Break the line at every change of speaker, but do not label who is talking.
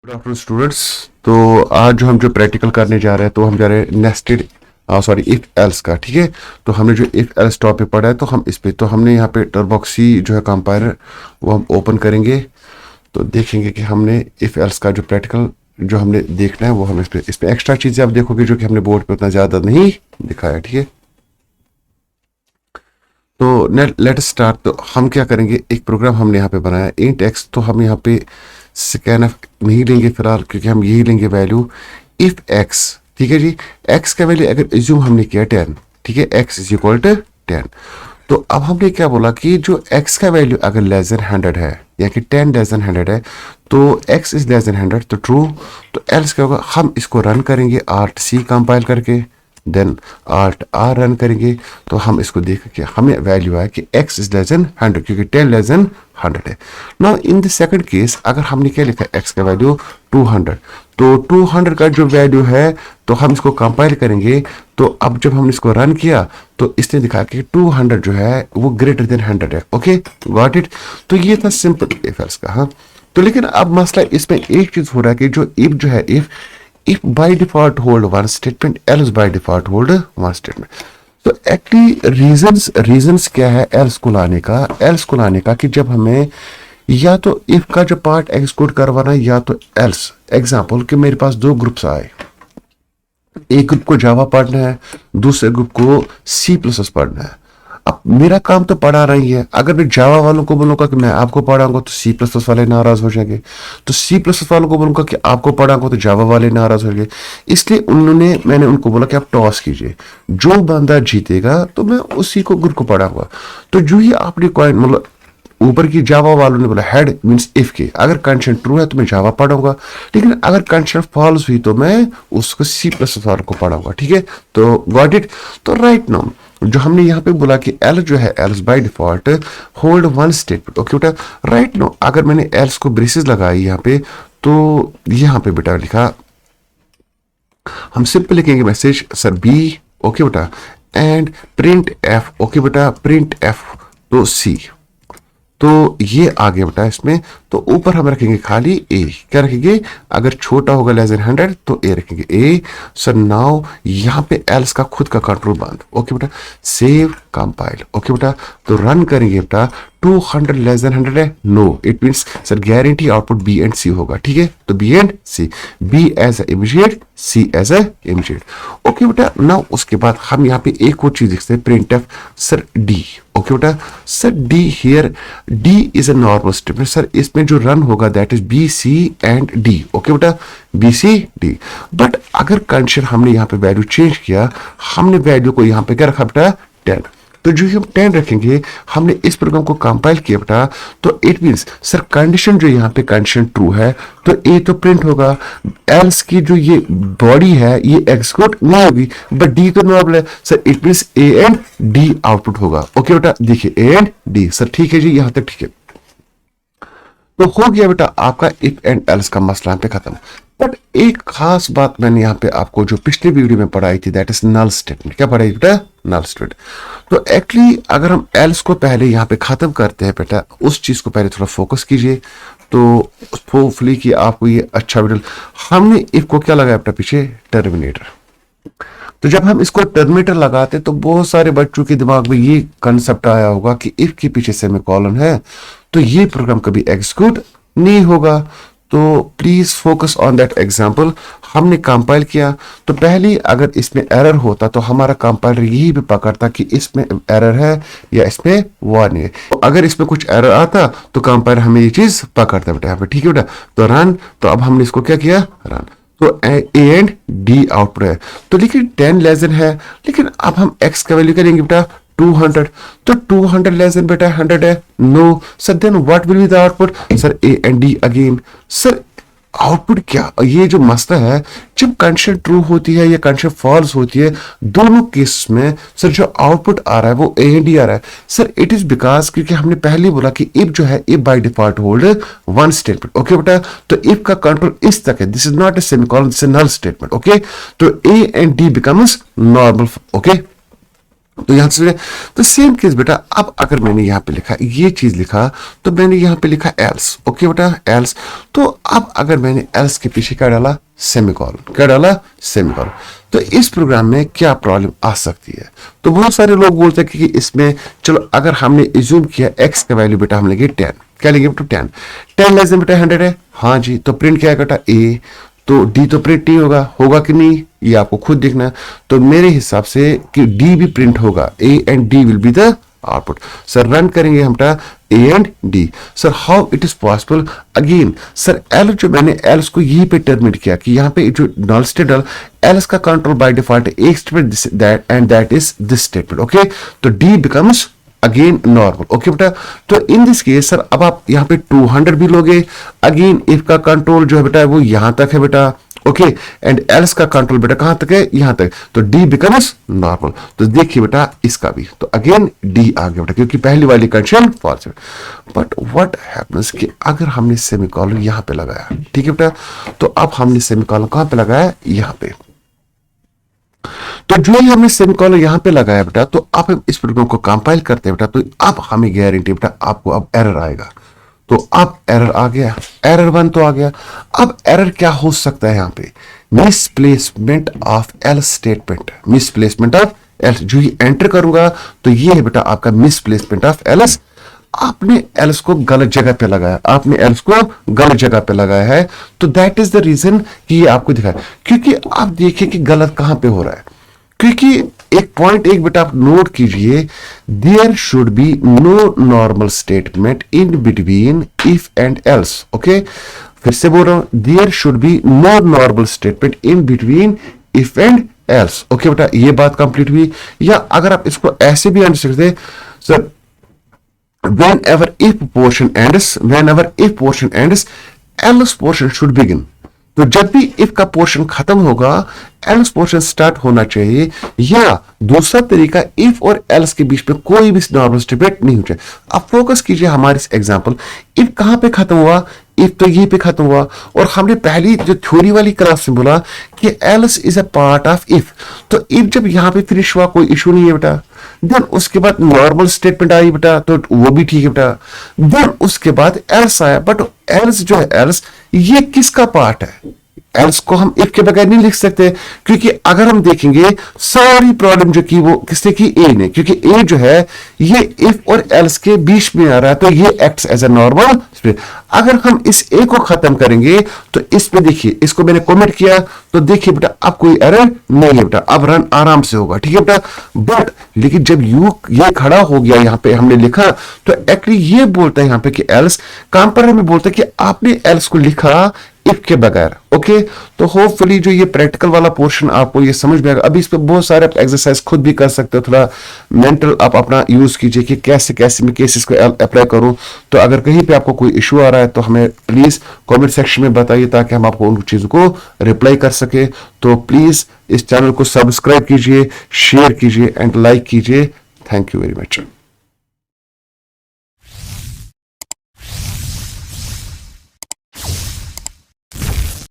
Good afternoon students. तो आज जो हम प्रैक्टिकल करने जा रहे हैं तो हम जा रहे हैं नेस्टेड इफ एल्स का। ठीक है, तो हमने जो इफ एल्स टॉपिक पढ़ा है तो हम इस पे तो हमने यहाँ पे टर्बॉक्सी जो है कंपाइलर वो हम ओपन करेंगे तो देखेंगे कि हमने इफ एल्स का जो प्रैक्टिकल जो हमने देखना है वो हम इस पे एक्स्ट्रा चीज़ें आप देखोगे जो कि हमने बोर्ड पे उतना ज़्यादा नहीं दिखाया। ठीक है, तो लेट स्टार्ट। तो हम क्या करेंगे, एक प्रोग्राम हमने यहाँ पे बनाया इंट एक्स। तो हम यहाँ पे स्कैन नहीं लेंगे फिलहाल क्योंकि हम यही लेंगे वैल्यू इफ एक्स। ठीक है जी, एक्स का वैल्यू अगर एज्यूम हमने किया 10, ठीक है, एक्स इज इक्वल टू 10। तो अब हमने क्या बोला कि जो एक्स का वैल्यू अगर लेस देन 100 है या कि 10 लेस देन 100 है तो एक्स इज लेस देन 100 तो ट्रू। तो एल्स क्या होगा, हम इसको रन करेंगे आर्ट सी कंपाइल करके, देन आर्ट आर रन करेंगे तो हम इसको देखेंगे हमें वैल्यू आया कि x इज लेस देन 100 क्योंकि 10 लेस देन 100 है। Now in the second case अगर हमने क्या लिखा x का वैल्यू 200, तो 200 का जो वैल्यू है तो हम इसको कंपाइल करेंगे। तो अब जब हमने इसको रन किया तो इसने दिखाया कि 200 जो है वो ग्रेटर देन 100 है। Okay, got it. तो ये था सिंपल इफ एल्स का। हाँ, तो लेकिन अब मसला इसमें एक चीज हो रहा है कि जो इफ जो है if by default hold one statement, else by default hold one statement। तो एक्चुअली रीजंस क्या है else को लाने का कि जब हमें या तो if का जो पार्ट एग्जीक्यूट करवाना है या तो else। एग्जांपल कि मेरे पास दो ग्रुप्स आए, एक ग्रुप को जावा पढ़ना है, दूसरे ग्रुप को सी प्लस प्लस पढ़ना है। अब मेरा काम तो पढ़ा रही है, अगर मैं जावा वालों को बोलूंगा कि मैं आपको पढ़ाऊंगा तो सी प्लस प्लस वाले नाराज हो जाएंगे, तो सी प्लस प्लस वालों को बोलूंगा कि आपको पढ़ाऊंगा तो जावा वाले नाराज हो जाएंगे। इसलिए मैंने उनको बोला कि आप टॉस कीजिए, जो बंदा जीतेगा तो मैं उसी को ग्रुप को पढ़ाऊंगा। तो जो ही आपने कॉइन मतलब ऊपर की जावा वालों ने बोला हेड मींस इफ के, अगर कंडीशन ट्रू है तो मैं जावा पढ़ाऊंगा, लेकिन अगर कंडीशन फॉल्स हुई तो मैं उसको सी प्लस वालों को पढ़ाऊंगा। ठीक है, तो गॉट इट। तो राइट नाउ जो हमने यहाँ पे बोला कि एल्स जो है else bye default hold one statement. Okay बेटा, राइट नाउ अगर मैंने एल्स को ब्रेसेस लगाई यहाँ पे तो यहाँ पे बेटा लिखा, हम सिंपल लिखेंगे मैसेज सर बी। ओके बेटा, एंड प्रिंट एफ। ओके बेटा, प्रिंट एफ तो सी। तो ये आ गया बेटा इसमें। तो ऊपर हम रखेंगे खाली ए। क्या रखेंगे, अगर छोटा होगा लेस देन 100 तो ए रखेंगे ए। सर नाउ यहाँ पे एल्स का खुद का कंट्रोल बंद। ओके बेटा, सेव कंपाइल। ओके बेटा, तो रन करेंगे बेटा 200 लेस देन 100 है, no, it means sir guarantee output B and C होगा। ठीक है, तो B and C, B as immediate, C as immediate. Okay बेटा, नाउ उसके बाद हम यहाँ पे एक और चीज लिखते हैं print F sir D. Okay बेटा, sir D here, D is a normal statement. Sir इसमें जो रन होगा that is B C and D. Okay बेटा, बी सी डी। बट अगर कंडीशन हमने यहाँ पे वैल्यू चेंज किया, हमने वैल्यू को यहाँ पे क्या रखा बेटा 10, तो जो हम 10 रखेंगे, हमने इस प्रोग्राम को कंपाइल किया बेटा, तो इट मींस सर कंडीशन जो यहाँ पे कंडीशन ट्रू है तो ए तो प्रिंट होगा, एल्स की जो ये बॉडी है ये एग्जीक्यूट नहीं होगी, बट डी तो नॉर्मल है sir, it means A and D output होगा। ओके बेटा, देखिए ए एंड डी। सर ठीक है जी, यहां तक ठीक है। तो हो गया बेटा आपका इफ एंड एल्स का मसला यहाँ पे खत्म। बट एक खास बात मैंने यहाँ पे आपको जो पिछले वीडियो में पढ़ाई थी दैट इज नल स्टेटमेंट। क्या पढ़ाई बेटा, नल स्टेटमेंट। तो एक्चुअली अगर हम एल्स को पहले यहाँ पे खत्म करते हैं बेटा, उस चीज को पहले थोड़ा फोकस कीजिए, तो होपफुली कि आपको ये अच्छा वीडियो। हमने इफ को क्या लगाया बेटा पीछे, टर्मिनेटर। तो जब हम इसको टर्मिनेटर लगाते तो बहुत सारे बच्चों के दिमाग में ये कंसेप्ट आया होगा कि इफ के पीछे सेमीकोलन है तो ये प्रोग्राम कभी एग्जीक्यूट नहीं होगा। तो please focus on that example. हमने कंपाइल किया तो पहले अगर इसमें एरर होता तो हमारा कंपाइलर यही भी पकड़ता कि इसमें एरर है या इसमें वार्निंग है। तो अगर इसमें कुछ एरर आता तो कंपाइलर हमें ये चीज पकड़ता बेटा यहाँ पे। ठीक है बेटा, तो रन। तो अब हमने इसको क्या किया, रन। तो ए एंड डी आउटपुट है, तो लेकिन 10 लेस देन है, लेकिन अब हम एक्स का वैल्यू करेंगे बेटा 200, तो 200 लेस देन बेटा 100 है, no. Sir then what will be the output, sir A and D again. Sir output क्या, ये जो मसला है जब कंडीशन ट्रू होती है या कंडीशन फॉल्स होती है, दोनों केस में सर जो आउटपुट आ रहा है वो ए एंड डी आ रहा है। सर इट इज बिकॉज क्योंकि हमने पहले बोला कि इफ जो है if by default hold one statement. Okay बेटा, तो इफ का कंट्रोल इस तक है, this is not a semicolon, this is null statement. Okay, तो A and D becomes normal. Okay, तो यहां से तो सेम केस बेटा, अब अगर मैंने यहाँ पे लिखा ये चीज लिखा, तो मैंने यहाँ पे लिखा एल्स, ओके बेटा एल्स। तो अब अगर मैंने एल्स के पीछे क्या डाला, सेमीकोलन, क्या डाला, सेमीकोलन। तो इस प्रोग्राम में क्या प्रॉब्लम आ सकती है? तो बहुत सारे लोग बोलते हैं कि इसमें चलो अगर हमने एज्यूम किया एक्स का वैल्यू बेटा हम लेंगे 10, क्या लेंगे बेटा 10, 10 लेस देन बेटा 100 है, हाँ जी। तो प्रिंट क्या है बेटा ए, तो डी तो प्रिंट नहीं होगा, होगा कि नहीं ये आपको खुद देखना है। तो मेरे हिसाब से कि डी भी प्रिंट होगा, ए and D will be the output. Sir run करेंगे हम ए and D. Sir how it is possible? Again sir L जो मैंने एल्स को यहीं पे टर्मिनेट किया कि यहाँ पे जो नल स्टेट एल्स का कंट्रोल बाय डिफॉल्ट एक statement that and that is this statement, okay. तो D becomes again normal, okay बेटा। तो इन दिस केस सर अब आप यहाँ पे 200 भी लोगे, अगेन इफ का कंट्रोल जो है बेटा वो यहां तक है बेटा, ओके, एंड एल्स का कंट्रोल बेटा कहां तक है, यहां तक। तो डी बिकम्स नॉर्मल। तो देखिए बेटा इसका भी, तो अगेन डी आ गया बेटा क्योंकि पहली वाली कंडीशन फॉल्स है। बट व्हाट हैपेंस कि अगर हमने सेमीकोलन यहां पे लगाया, ठीक है बेटा, तो अब हमने सेमीकोलन कहां पे लगाया, यहां पे। तो जो ही हमने सेमीकोलन यहां पे लगाया बेटा, तो अब हम इस प्रोग्राम को कंपाइल करते हैं बेटा, तो अब हमें गारंटी बेटा आपको अब एरर आएगा। तो अब एरर आ गया, एरर 1 तो आ गया। अब एरर क्या हो सकता है यहाँ पे, misplacement of L statement, misplacement of L. जो ही एंटर करूंगा तो ये है बेटा आपका मिसप्लेसमेंट ऑफ एल्स। आपने एल्स को गलत जगह पे लगाया, आपने एल्स को गलत जगह पे लगाया है, तो दैट इज द रीजन कि ये आपको दिखाया। क्योंकि आप देखिए कि गलत कहां पे हो रहा है, क्योंकि एक पॉइंट एक बेटा आप नोट कीजिए, there should be no normal statement in between if and else, okay. फिर से बोल रहा हूं, there should be no normal statement in between if and else, okay बेटा। ये बात कंप्लीट हुई। या अगर आप इसको ऐसे भी अंडरस्टैंड सकते, sir whenever if portion ends else portion should begin। तो जब भी if का पोर्शन खत्म होगा else पोर्शन स्टार्ट होना चाहिए। या दूसरा तरीका if और else के बीच में कोई भी नॉर्मल स्टेटमेंट नहीं हो चाहिए। अब फोकस कीजिए हमारे इस एग्जांपल, if कहां पे खत्म हुआ, if तो ये पे खत्म हुआ, और हमने पहली जो थ्योरी वाली क्लास में बोला कि else is a part of if। तो if जब यहां पे फिनिश हुआ कोई इशू नहीं है बेटा, देन उसके बाद नॉर्मल स्टेटमेंट आई बेटा, तो वो भी ठीक है बेटा। देन उसके बाद एल्स आया, बट एल्स जो है एल्स ये किसका पार्ट है, एल्स को हम इफ के बगैर नहीं लिख सकते, क्योंकि अगर हम देखेंगे सारी प्रॉब्लम जो की वो किसने की, ए ने, क्योंकि ए जो है ये इफ और एल्स के बीच में आ रहा है, तो ये एक्ट्स एज अ नॉर्मल। अगर हम इस ए को खत्म करेंगे तो इसमें देखिए, इसको मैंने कमेंट किया, तो देखिए बेटा अब कोई एरर नहीं है बेटा, अब रन आराम से होगा, ठीक है बेटा। बट लेकिन जब ये खड़ा हो गया यहाँ पे हमने लिखा, तो एक्चुअली ये बोलता है यहाँ पे कि एल्स, काम पर हमें बोलता है कि आपने एल्स को लिखा इफ के बगैर, ओके। तो होपफुली जो ये प्रैक्टिकल वाला पोर्शन आपको ये समझ में आएगा। अभी इस पे बहुत सारे एक्सरसाइज खुद भी कर सकते हो, थोड़ा मेंटल आप अपना यूज कीजिए कि कैसे कैसे मैं केसेस को अप्लाई करूं। तो अगर कहीं पे आपको कोई इशू आ रहा है तो हमें प्लीज कमेंट सेक्शन में बताइए, ताकि हम आपको उन चीजों को रिप्लाई कर सके। तो प्लीज इस चैनल को सब्सक्राइब कीजिए, शेयर कीजिए एंड लाइक कीजिए। Thank you very much.